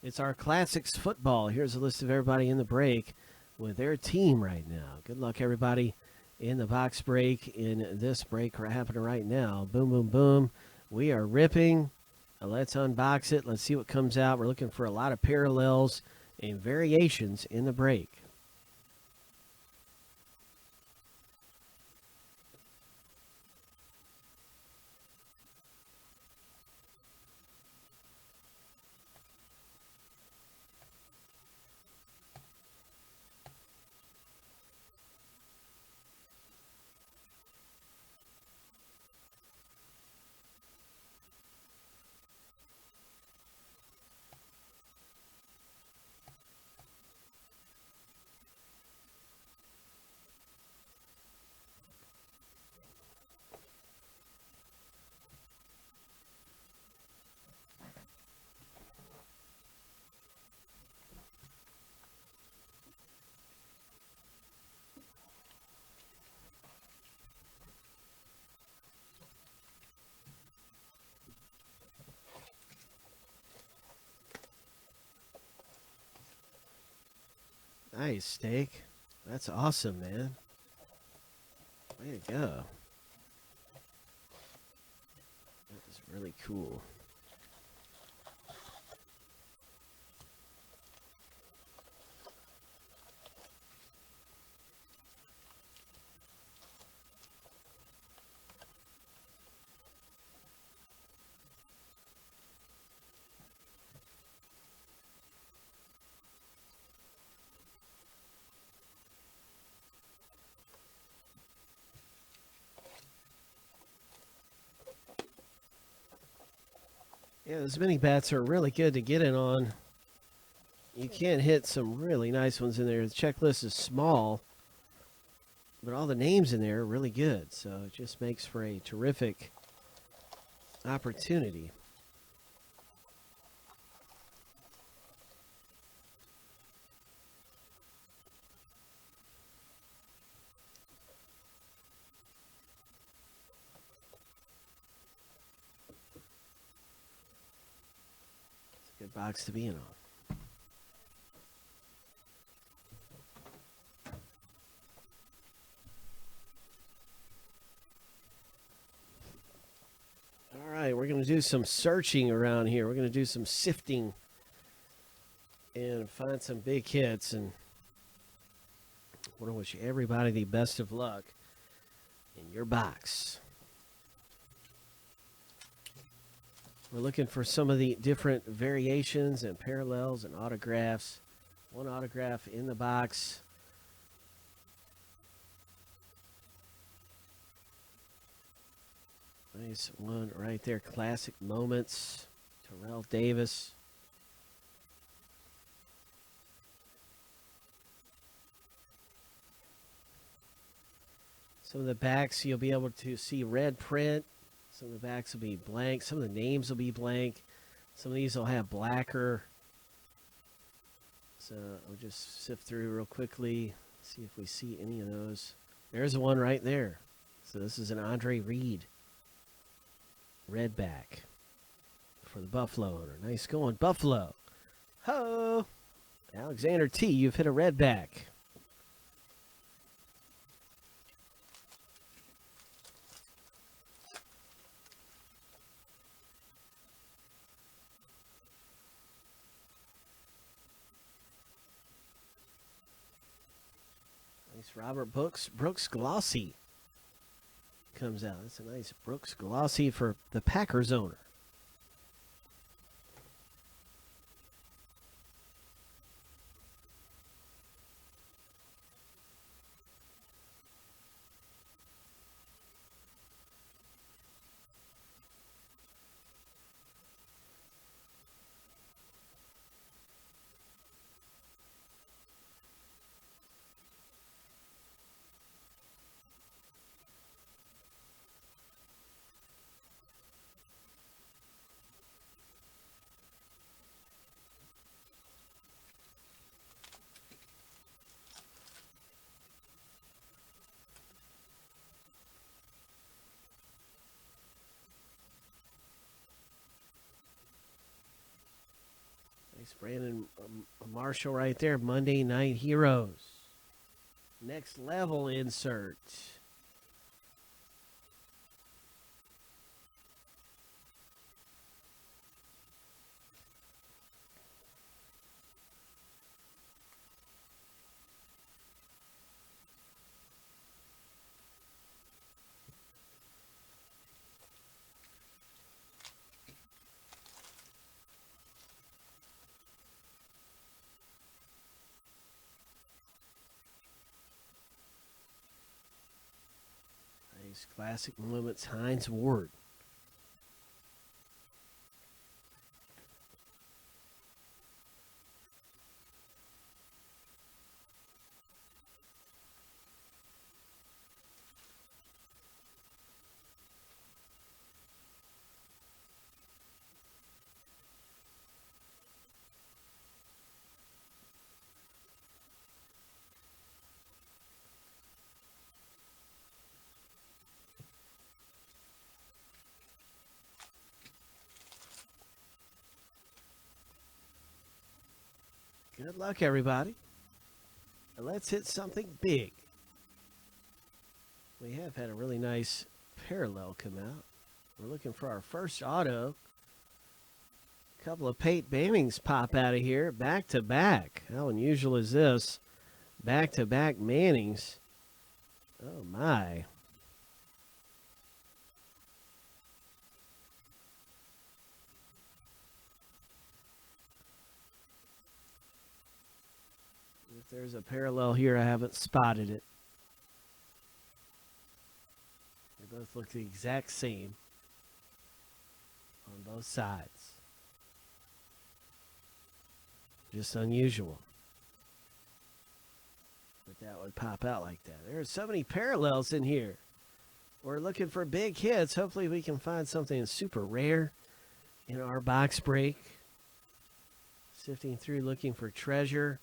It's our Classics football. Here's a list of everybody in the break with their team right now. Good luck, everybody, in the box break. In this break happening right now. Boom, boom, boom. We are ripping. Let's unbox it. Let's see what comes out. We're looking for a lot of parallels and variations in the break. Nice, Steak. That's awesome, man. Way to go. That is really cool. Yeah, those mini bats are really good to get in on. You can hit some really nice ones in there. The checklist is small, but all the names in there are really good. So it just makes for a terrific opportunity. It's a good box to be in on. All right, we're going to do some searching around here. We're going to do some sifting and find some big hits. And I want to wish everybody the best of luck in your box. We're looking for some of the different variations and parallels and autographs. One autograph in the box. Nice one right there. Classic moments. Terrell Davis. Some of the backs you'll be able to see red print. Some of the backs will be blank. Some of the names will be blank. Some of these will have blacker. So I'll just sift through real quickly, see if we see any of those. There's one right there. So this is an Andre Reed red back for the Buffalo owner. Nice going, Buffalo. Ho! Alexander T, you've hit a red back. Nice Robert Brooks Glossy comes out. That's a nice Brooks Glossy for the Packers owner. Nice Brandon Marshall right there. Monday Night Heroes. Next level insert. Nice classic moments. Heinz Ward. Good luck, everybody. Let's hit something big. We have had a really nice parallel come out. We're looking for our first auto. A couple of Pate Bannings pop out of here, back to back. How unusual is this? Back to back Mannings. Oh my. If there's a parallel here, I haven't spotted it. They both look the exact same on both sides. Just unusual. But that would pop out like that. There's so many parallels in here. We're looking for big hits. Hopefully we can find something super rare in our box break. Sifting through looking for treasure.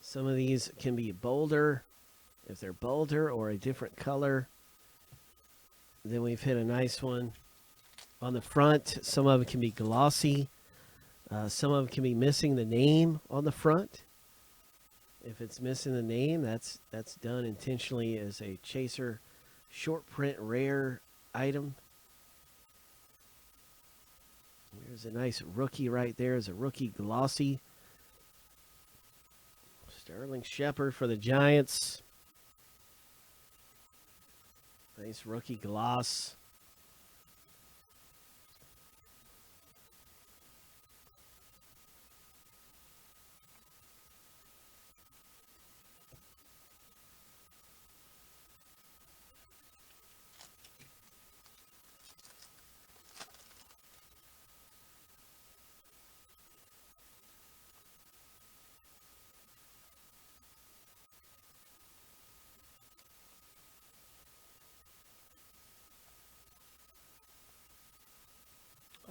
Some of these can be bolder. If they're bolder or a different color, then we've hit a nice one. On the front, some of it can be glossy. Some of it can be missing the name on the front. If it's missing the name, that's done intentionally as a chaser short print rare item. There's a nice rookie right there. Is a rookie glossy. Sterling Shepard for the Giants. Nice rookie gloss.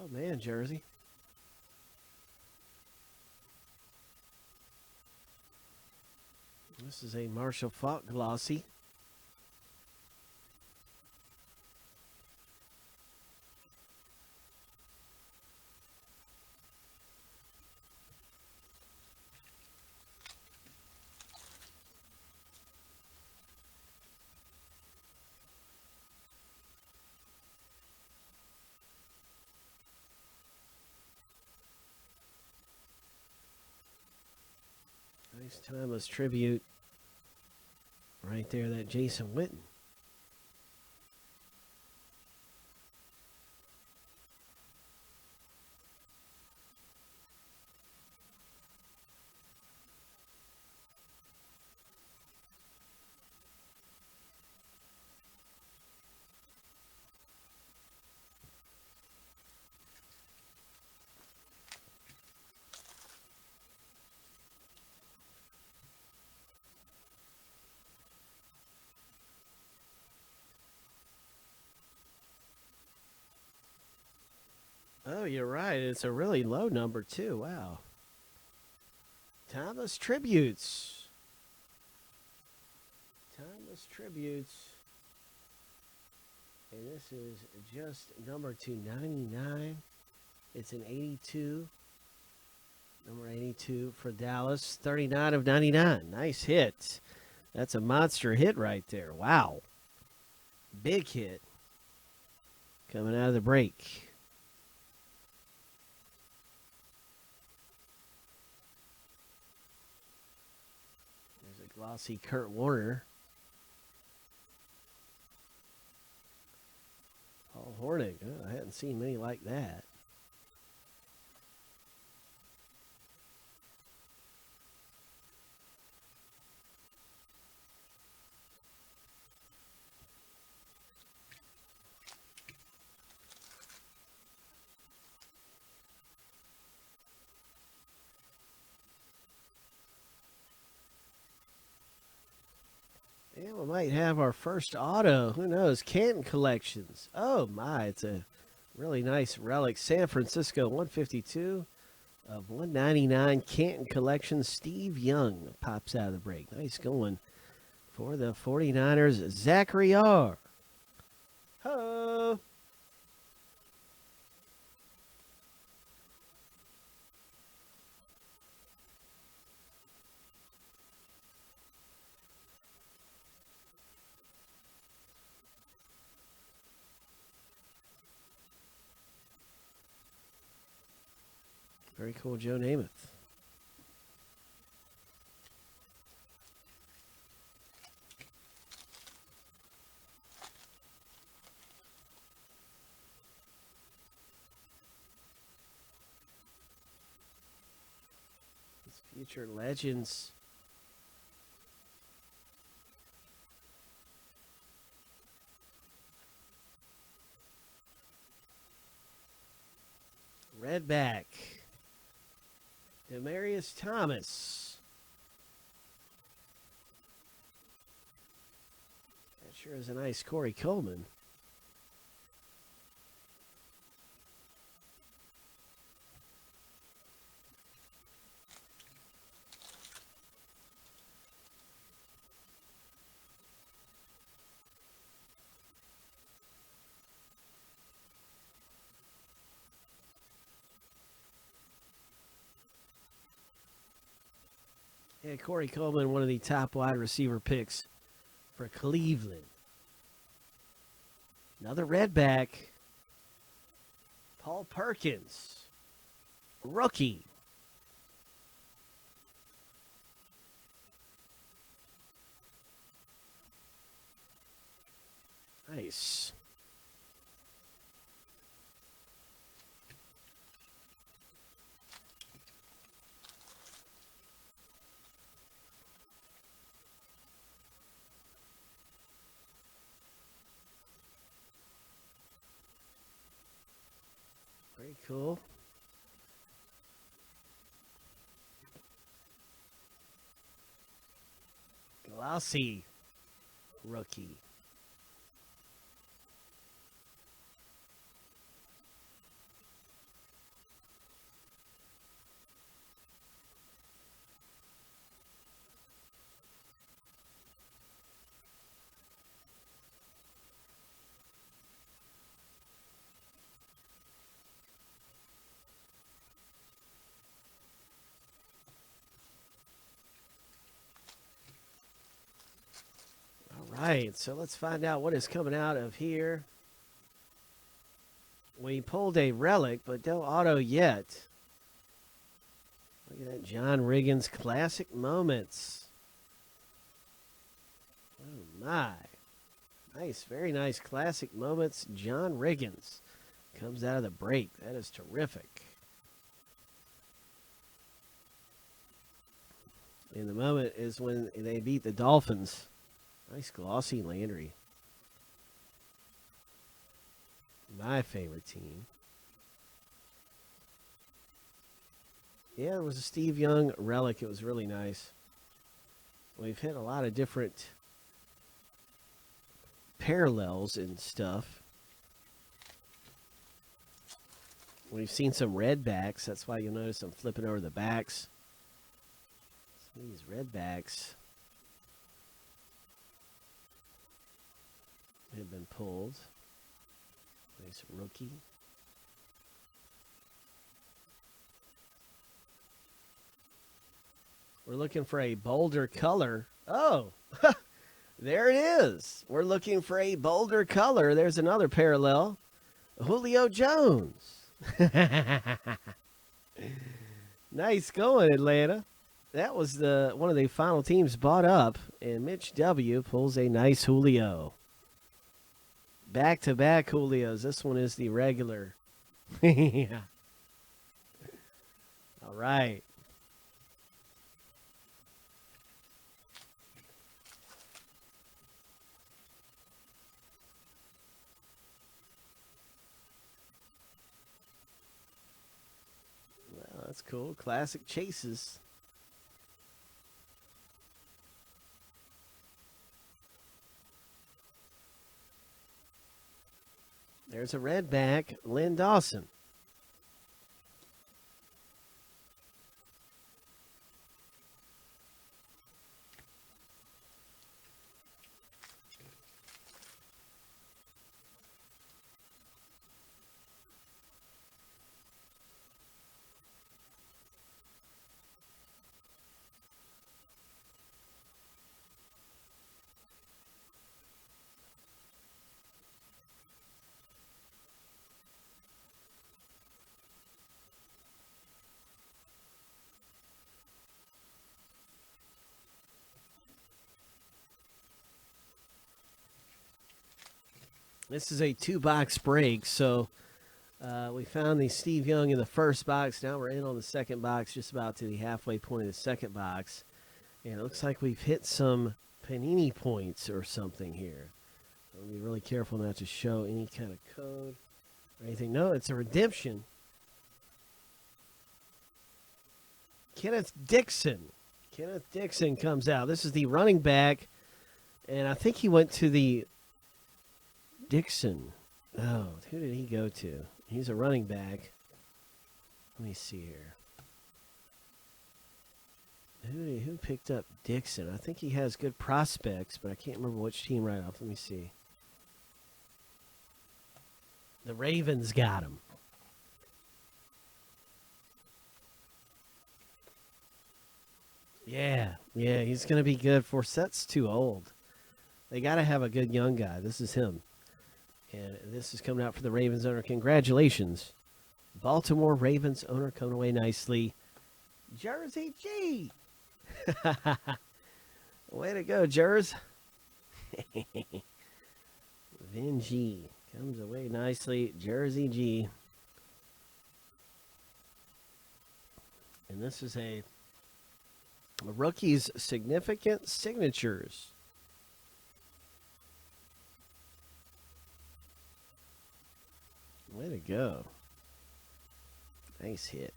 Oh man, jersey. This is a Marshall Faulk glossy. Nice timeless tribute. Right there, that Jason Witten. Oh, you're right. It's a really low number, too. Wow. Timeless Tributes. Timeless Tributes. And this is just number 299. It's an 82. Number 82 for Dallas. 39 of 99. Nice hit. That's a monster hit right there. Wow. Big hit. Coming out of the break. There's a glossy Kurt Warner. Paul Hornig. Oh, I hadn't seen many like that. Yeah, we might have our first auto. Who knows? Canton Collections. Oh, my. It's a really nice relic. San Francisco 152 of 199. Canton Collections. Steve Young pops out of the break. Nice going for the 49ers. Zachary R. Ho! Very cool, Joe Namath. These future legends. Redback. Demarius Thomas. That sure is a nice Corey Coleman. Yeah, Corey Coleman, one of the top wide receiver picks for Cleveland. Another redback. Paul Perkins. Rookie. Nice. Very cool. Glossy rookie. All right, so let's find out what is coming out of here. We pulled a relic, but no auto yet. Look at that John Riggins classic moments. Oh, my. Nice, very nice classic moments. John Riggins comes out of the break. That is terrific. And the moment is when they beat the Dolphins. Nice glossy Landry. My favorite team. Yeah, it was a Steve Young relic. It was really nice. We've hit a lot of different parallels and stuff. We've seen some red backs. That's why you'll notice I'm flipping over the backs. Some of these red backs have been pulled. Nice rookie. We're looking for a bolder color. Oh, there it is. We're looking for a bolder color. There's another parallel. Julio Jones. Nice going, Atlanta. That was the one of the final teams bought up, and Mitch W. pulls a nice Julio. Back-to-back Julios. This one is the regular. Yeah. All right. Well, that's cool. Classic chases. There's a red back, Lynn Dawson. This is a 2-box break, so we found the Steve Young in the first box. Now we're in on the second box, just about to the halfway point of the second box. And it looks like we've hit some Panini points or something here. I'll be really careful not to show any kind of code or anything. No, it's a redemption. Kenneth Dixon. Kenneth Dixon comes out. This is the running back, and I think he went to the Dixon. Oh, who did he go to? He's a running back. Let me see here. Who picked up Dixon? I think he has good prospects, but I can't remember which team right off. Let me see. The Ravens got him. Yeah, he's going to be good. Forset's too old. They got to have a good young guy. This is him. And this is coming out for the Ravens owner. Congratulations. Baltimore Ravens owner coming away nicely. Jersey G. Way to go, Jers. Vin G comes away nicely. Jersey G. And this is a rookie's significant signatures. Way to go. Nice hit.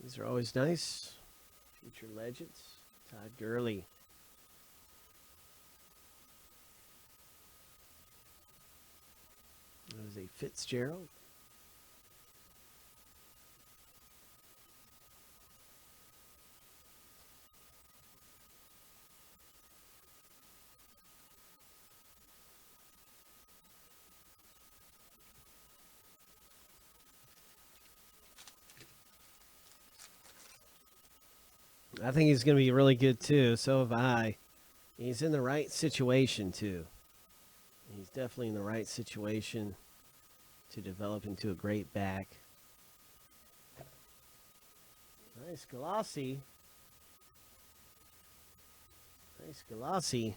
These are always nice. Future legends. Todd Gurley. That was a Fitzgerald. I think he's going to be really good, too. So have I. He's in the right situation, too. He's definitely in the right situation to develop into a great back. Nice glossy. Nice glossy.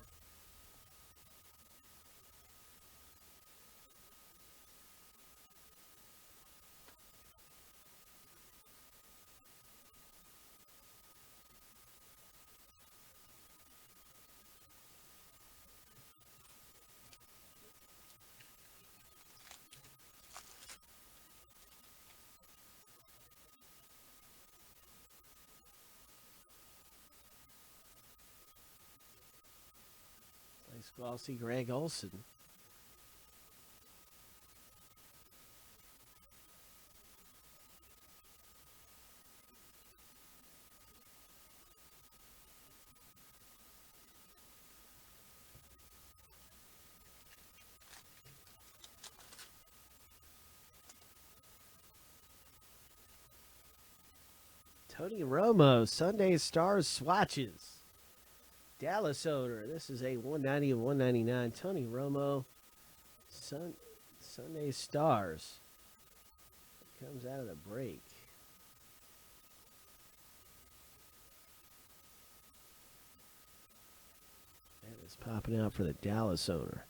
Nice glossy Greg Olson. Tony Romo, Sunday Stars swatches. Dallas owner. This is a 190 of 199. Tony Romo, Sunday Stars. Comes out of the break. That is popping out for the Dallas owner.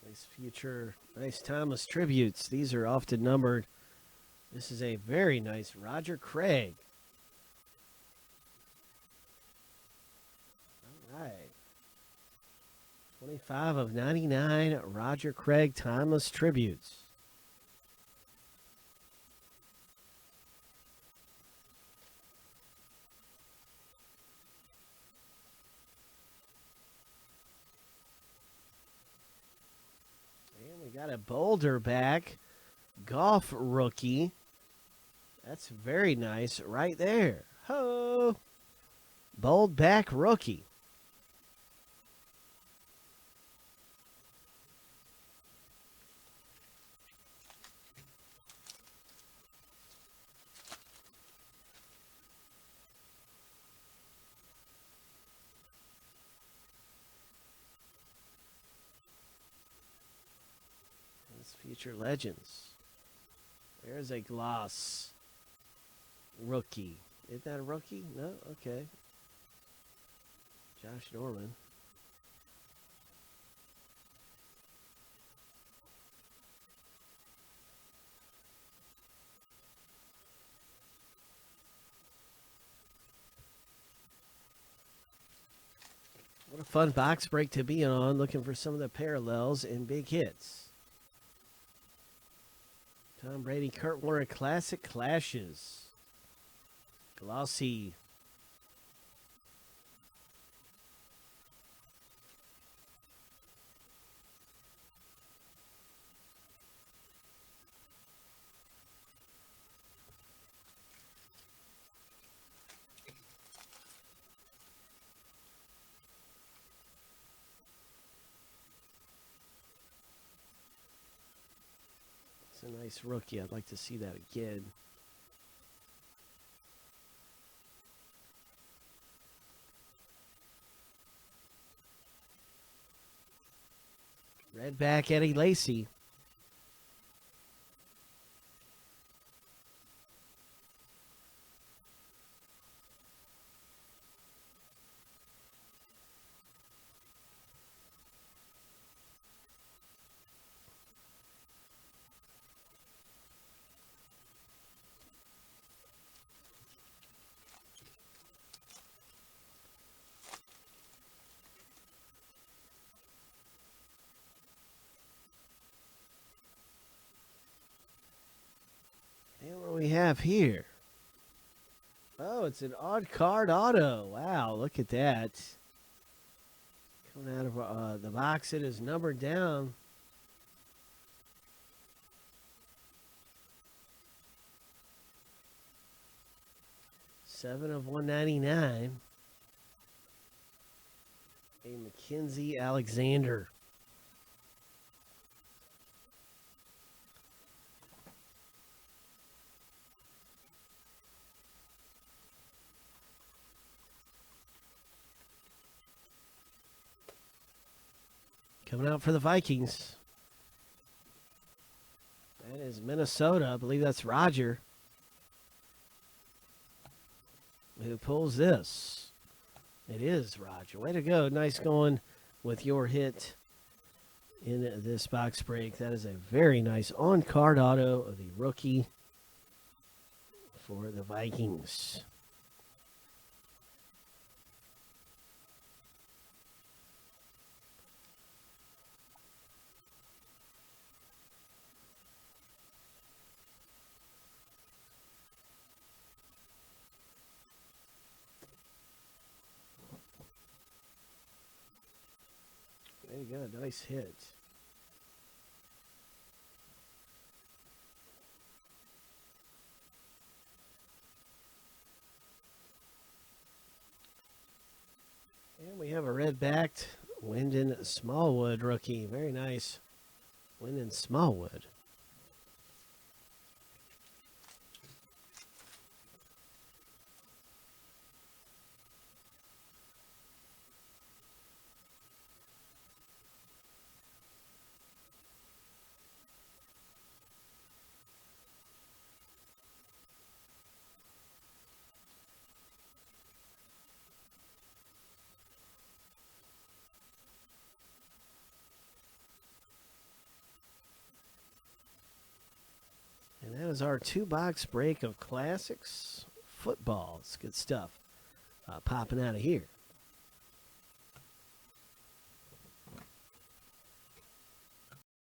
Nice future, nice timeless tributes. These are often numbered. This is a very nice Roger Craig. All right. 25 of 99 Roger Craig timeless tributes. Got a Boulder back golf rookie. That's very nice right there. Ho! Bold back rookie. Future legends. There's a gloss rookie. Isn't that a rookie? No? Okay. Josh Norman. What a fun box break to be on, looking for some of the parallels and big hits. Tom Brady, Kurt Warner, classic clashes. Glossy. It's a nice rookie. I'd like to see that again. Redback Eddie Lacy. And what we have here? Oh, it's an odd card auto. Wow, look at that. Coming out of the box, it is numbered down. Seven of 199. A Mackenzie Alexander. Coming out for the Vikings. That is Minnesota. I believe that's Roger who pulls this. It is Roger. Way to go. Nice going with your hit in this box break. That is a very nice on-card auto of the rookie for the Vikings. There you go, nice hit. And we have a red-backed Wyndon Smallwood rookie. Very nice. Wyndon Smallwood. And that is our 2-box break of Classics football. It's good stuff popping out of here.